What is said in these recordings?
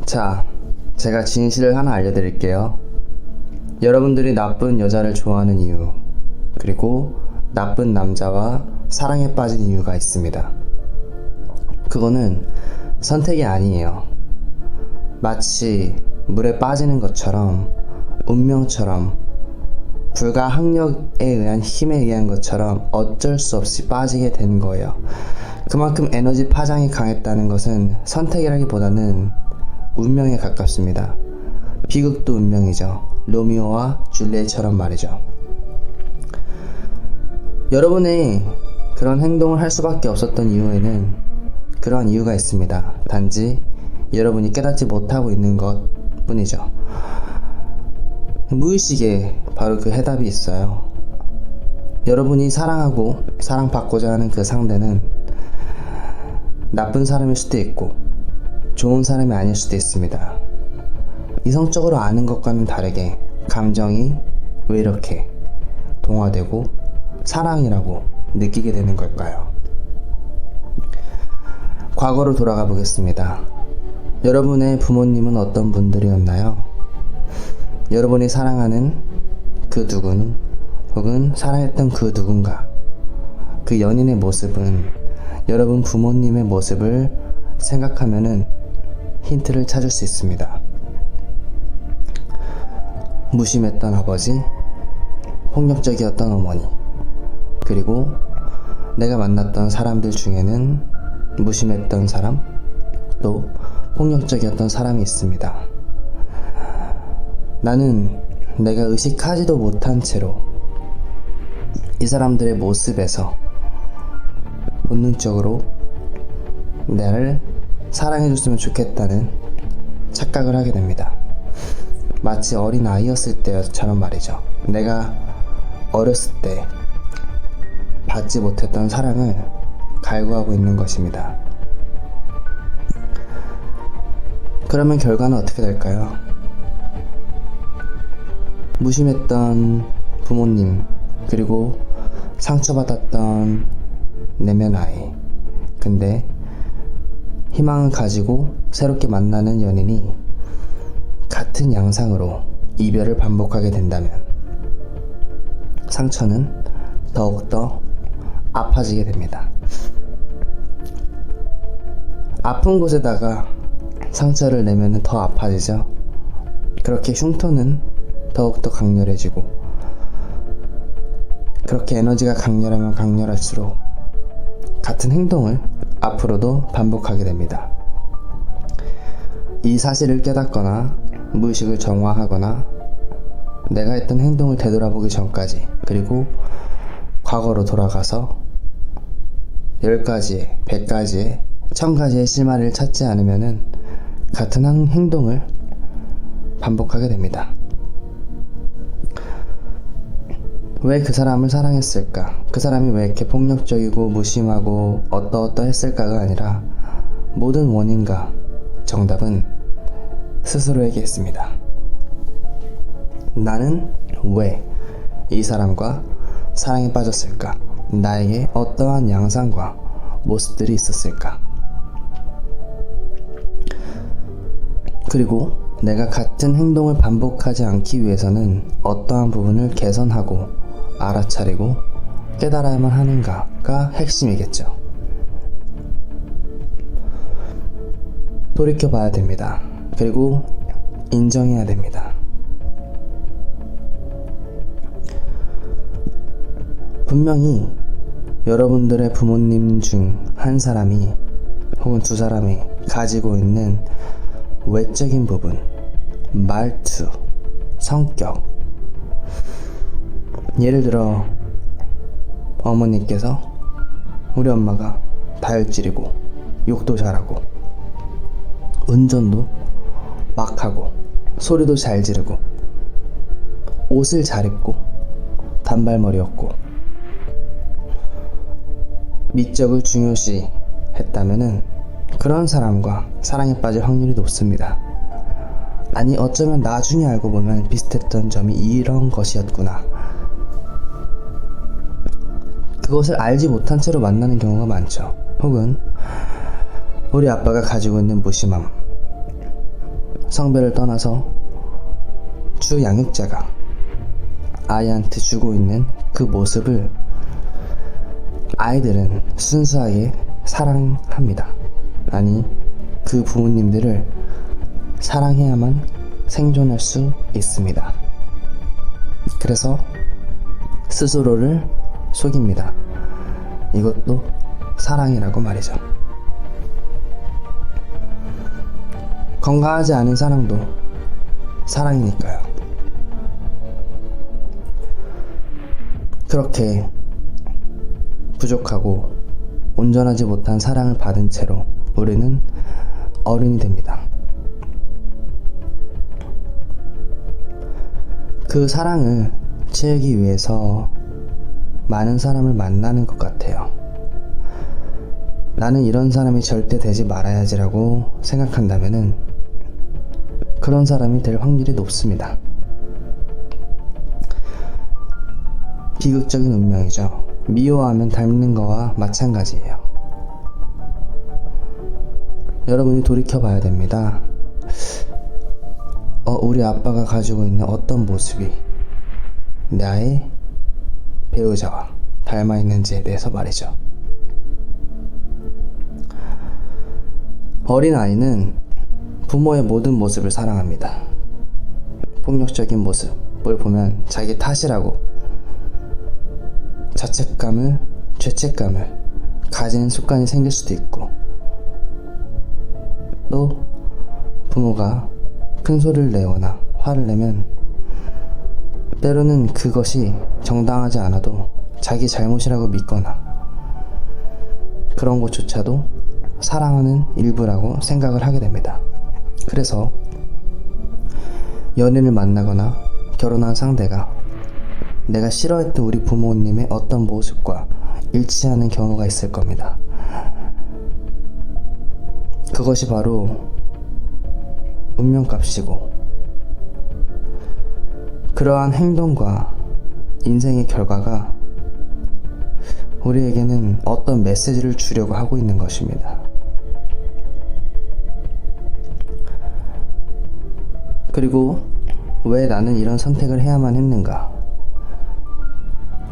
자, 제가 진실을 하나 알려드릴게요. 여러분들이 나쁜 여자를 좋아하는 이유, 그리고 나쁜 남자와 사랑에 빠진 이유가 있습니다. 그거는 선택이 아니에요. 마치 물에 빠지는 것처럼, 운명처럼, 불가항력에 의한 힘에 의한 것처럼 어쩔 수 없이 빠지게 된 거예요. 그만큼 에너지 파장이 강했다는 것은 선택이라기보다는 운명에 가깝습니다. 비극도 운명이죠. 로미오와 줄리엣처럼 말이죠. 여러분이 그런 행동을 할 수밖에 없었던 이유에는 그러한 이유가 있습니다. 단지 여러분이 깨닫지 못하고 있는 것 뿐이죠. 무의식에 바로 그 해답이 있어요. 여러분이 사랑하고 사랑받고자 하는 그 상대는 나쁜 사람일 수도 있고 좋은 사람이 아닐 수도 있습니다. 이성적으로 아는 것과는 다르게 감정이 왜 이렇게 동화되고 사랑이라고 느끼게 되는 걸까요? 과거로 돌아가 보겠습니다. 여러분의 부모님은 어떤 분들이었나요? 여러분이 사랑하는 그 누군 혹은 사랑했던 그 누군가, 그 연인의 모습은 여러분 부모님의 모습을 생각하면은 힌트를 찾을 수 있습니다. 무심했던 아버지, 폭력적이었던 어머니, 그리고 내가 만났던 사람들 중에는 무심했던 사람, 또 폭력적이었던 사람이 있습니다. 나는 내가 의식하지도 못한 채로 이 사람들의 모습에서 본능적으로 나를 사랑해줬으면 좋겠다는 착각을 하게 됩니다. 마치 어린 아이였을 때처럼 말이죠. 내가 어렸을 때 받지 못했던 사랑을 갈구하고 있는 것입니다. 그러면 결과는 어떻게 될까요? 무심했던 부모님, 그리고 상처받았던 내면 아이. 근데 희망을 가지고 새롭게 만나는 연인이 같은 양상으로 이별을 반복하게 된다면 상처는 더욱더 아파지게 됩니다. 아픈 곳에다가 상처를 내면 더 아파지죠. 그렇게 흉터는 더욱더 강렬해지고, 그렇게 에너지가 강렬하면 강렬할수록 같은 행동을 앞으로도 반복하게 됩니다. 이 사실을 깨닫거나 무의식을 정화하거나 내가 했던 행동을 되돌아보기 전까지, 그리고 과거로 돌아가서 10가지의, 100가지의, 1000가지의 실마리를 찾지 않으면은 같은 행동을 반복하게 됩니다. 왜 그 사람을 사랑했을까? 그 사람이 왜 이렇게 폭력적이고 무심하고 어떠했을까가 아니라 모든 원인과 정답은 스스로에게 있습니다. 나는 왜 이 사람과 사랑에 빠졌을까? 나에게 어떠한 양상과 모습들이 있었을까? 그리고 내가 같은 행동을 반복하지 않기 위해서는 어떠한 부분을 개선하고 알아차리고 깨달아야만 하는가가 핵심이겠죠. 돌이켜봐야 됩니다. 그리고 인정해야 됩니다. 분명히 여러분들의 부모님 중 한 사람이 혹은 두 사람이 가지고 있는 외적인 부분, 말투, 성격, 예를 들어 어머니께서 우리 엄마가 다혈질이고 욕도 잘하고 운전도 막 하고 소리도 잘 지르고 옷을 잘 입고 단발머리였고 미적을 중요시 했다면은 그런 사람과 사랑에 빠질 확률이 높습니다. 아니, 어쩌면 나중에 알고 보면 비슷했던 점이 이런 것이었구나. 그것을 알지 못한 채로 만나는 경우가 많죠. 혹은 우리 아빠가 가지고 있는 무심함, 성별을 떠나서 주 양육자가 아이한테 주고 있는 그 모습을 아이들은 순수하게 사랑합니다. 아니, 그 부모님들을 사랑해야만 생존할 수 있습니다. 그래서 스스로를 속입니다. 이것도 사랑이라고 말이죠. 건강하지 않은 사랑도 사랑이니까요. 그렇게 부족하고 온전하지 못한 사랑을 받은 채로 우리는 어른이 됩니다. 그 사랑을 채우기 위해서 많은 사람을 만나는 것 같아요. 나는 이런 사람이 절대 되지 말아야지라고 생각한다면은 그런 사람이 될 확률이 높습니다. 비극적인 운명이죠. 미워하면 닮는 거와 마찬가지예요. 여러분이 돌이켜봐야 됩니다. 우리 아빠가 가지고 있는 어떤 모습이 나의 배우자와 닮아 있는지에 대해서 말이죠. 어린아이는 부모의 모든 모습을 사랑합니다. 폭력적인 모습을 보면 자기 탓이라고 자책감을, 죄책감을 가지는 습관이 생길 수도 있고, 또 부모가 큰 소리를 내거나 화를 내면 때로는 그것이 정당하지 않아도 자기 잘못이라고 믿거나 그런 것조차도 사랑하는 일부라고 생각을 하게 됩니다. 그래서 연인을 만나거나 결혼한 상대가 내가 싫어했던 우리 부모님의 어떤 모습과 일치하는 경우가 있을 겁니다. 그것이 바로 운명값이고, 그러한 행동과 인생의 결과가 우리에게는 어떤 메시지를 주려고 하고 있는 것입니다. 그리고 왜 나는 이런 선택을 해야만 했는가?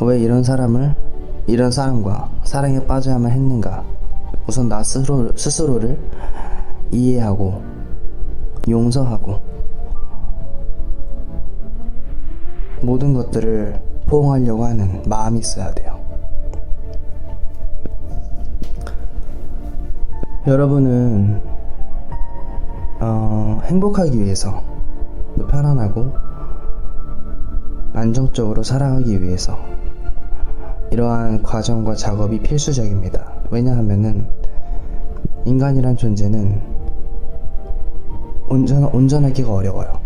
왜 이런 사람과 사랑에 빠져야만 했는가? 우선 나 스스로를 이해하고 용서하고 모든 것들을 포용하려고 하는 마음이 있어야 돼요. 여러분은 행복하기 위해서, 편안하고 안정적으로 살아가기 위해서 이러한 과정과 작업이 필수적입니다. 왜냐하면은 인간이란 존재는 온전하기가 어려워요.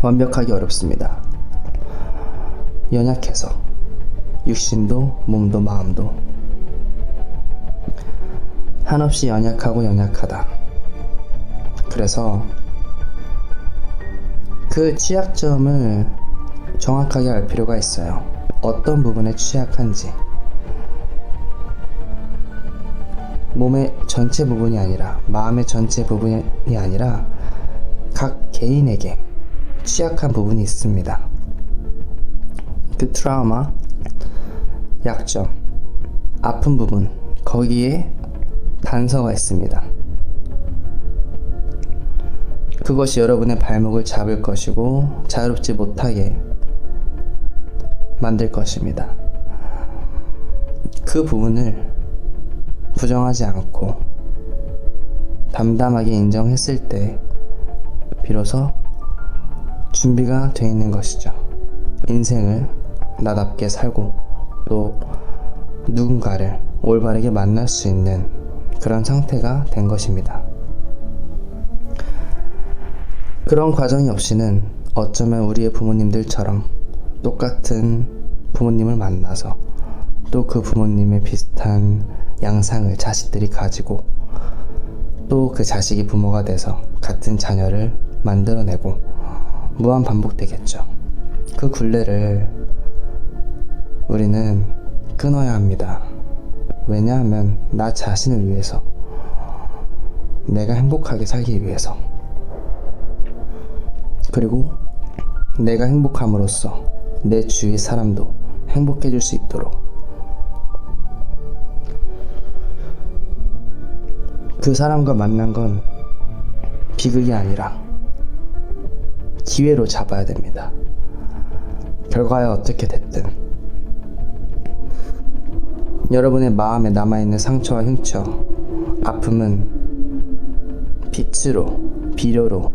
완벽하기 어렵습니다. 연약해서 육신도 몸도 마음도 한없이 연약하다. 그래서 그 취약점을 정확하게 알 필요가 있어요. 어떤 부분에 취약한지. 몸의 전체 부분이 아니라, 마음의 전체 부분이 아니라 각 개인에게 취약한 부분이 있습니다. 그 트라우마, 약점, 아픈 부분, 거기에 단서가 있습니다. 그것이 여러분의 발목을 잡을 것이고 자유롭지 못하게 만들 것입니다. 그 부분을 부정하지 않고 담담하게 인정했을 때 비로소 준비가 되어 있는 것이죠. 인생을 나답게 살고 또 누군가를 올바르게 만날 수 있는 그런 상태가 된 것입니다. 그런 과정이 없이는 어쩌면 우리의 부모님들처럼 똑같은 부모님을 만나서 또 그 부모님의 비슷한 양상을 자식들이 가지고 또 그 자식이 부모가 돼서 같은 자녀를 만들어내고 무한 반복되겠죠. 그 굴레를 우리는 끊어야 합니다. 왜냐하면 나 자신을 위해서, 내가 행복하게 살기 위해서 그리고 내가 행복함으로써 내 주위 사람도 행복해질 수 있도록 그 사람과 만난 건 비극이 아니라 기회로 잡아야 됩니다. 결과에 어떻게 됐든 여러분의 마음에 남아있는 상처와 흉터, 아픔은 빛으로, 비료로,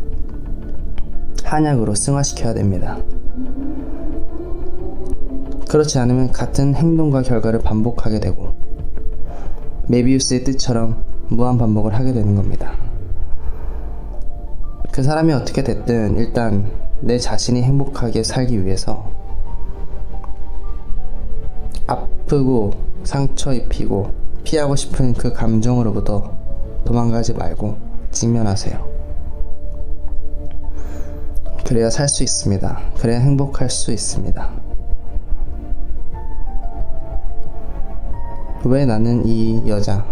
한약으로 승화시켜야 됩니다. 그렇지 않으면 같은 행동과 결과를 반복하게 되고 메비우스의 뜰처럼 무한 반복을 하게 되는 겁니다. 그 사람이 어떻게 됐든 일단 내 자신이 행복하게 살기 위해서 아프고 상처 입히고 피하고 싶은 그 감정으로부터 도망가지 말고 직면하세요. 그래야 살 수 있습니다. 그래야 행복할 수 있습니다. 왜 나는 이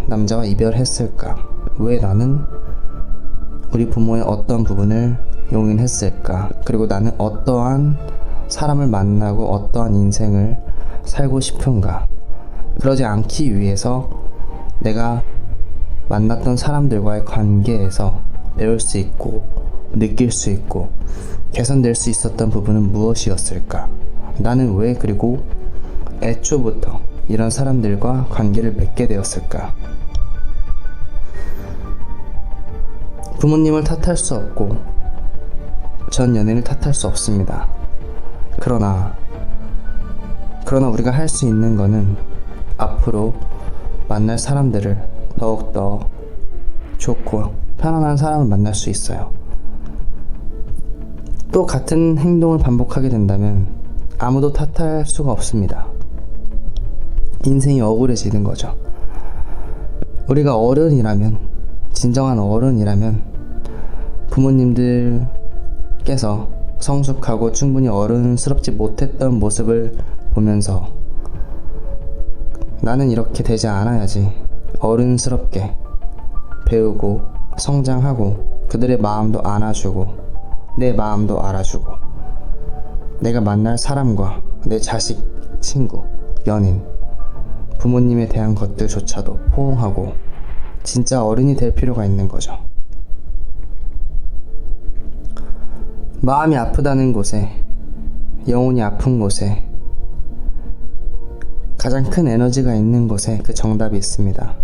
남자와 이별했을까? 왜 나는 우리 부모의 어떤 부분을 용인했을까? 그리고 나는 어떠한 사람을 만나고 어떠한 인생을 살고 싶은가? 그러지 않기 위해서 내가 만났던 사람들과의 관계에서 배울 수 있고 느낄 수 있고 개선될 수 있었던 부분은 무엇이었을까? 나는 왜 그리고 애초부터 이런 사람들과 관계를 맺게 되었을까? 부모님을 탓할 수 없고 전 연인을 탓할 수 없습니다. 그러나 우리가 할 수 있는 거는 앞으로 만날 사람들을 더욱더 좋고 편안한 사람을 만날 수 있어요. 또 같은 행동을 반복하게 된다면 아무도 탓할 수가 없습니다. 인생이 억울해지는 거죠. 우리가 어른이라면, 진정한 어른이라면 부모님들께서 성숙하고 충분히 어른스럽지 못했던 모습을 보면서 나는 이렇게 되지 않아야지 어른스럽게 배우고 성장하고 그들의 마음도 안아주고 내 마음도 알아주고 내가 만날 사람과 내 자식, 친구, 연인, 부모님에 대한 것들조차도 포옹하고 진짜 어른이 될 필요가 있는 거죠. 마음이 아프다는 곳에, 영혼이 아픈 곳에, 가장 큰 에너지가 있는 곳에 그 정답이 있습니다.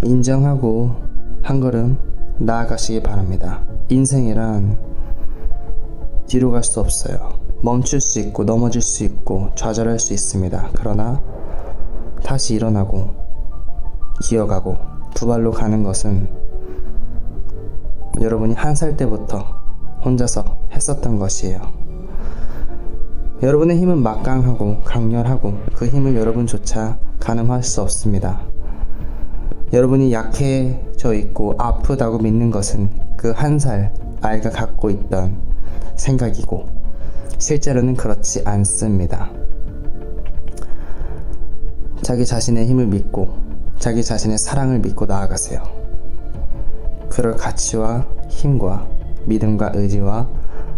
인정하고 한 걸음 나아가시기 바랍니다. 인생이란 뒤로 갈 수 없어요. 멈출 수 있고 넘어질 수 있고 좌절할 수 있습니다. 그러나 다시 일어나고 기어가고 두 발로 가는 것은 여러분이 1살 때부터 혼자서 했었던 것이에요. 여러분의 힘은 막강하고 강렬하고 그 힘을 여러분조차 가늠할 수 없습니다. 여러분이 약해져 있고 아프다고 믿는 것은 그 1살 아이가 갖고 있던 생각이고 실제로는 그렇지 않습니다. 자기 자신의 힘을 믿고 자기 자신의 사랑을 믿고 나아가세요. 그럴 가치와 힘과 믿음과 의지와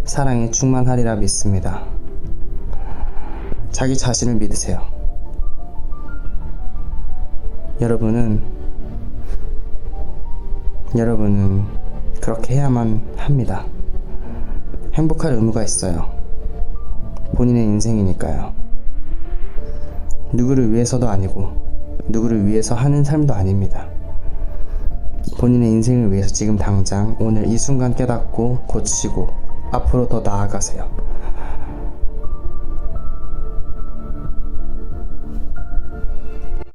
사랑에 충만하리라 믿습니다. 자기 자신을 믿으세요. 여러분은 그렇게 해야만 합니다. 행복할 의무가 있어요. 본인의 인생이니까요. 누구를 위해서도 아니고 누구를 위해서 하는 삶도 아닙니다. 본인의 인생을 위해서 지금 당장 오늘 이 순간 깨닫고 고치고 앞으로 더 나아가세요.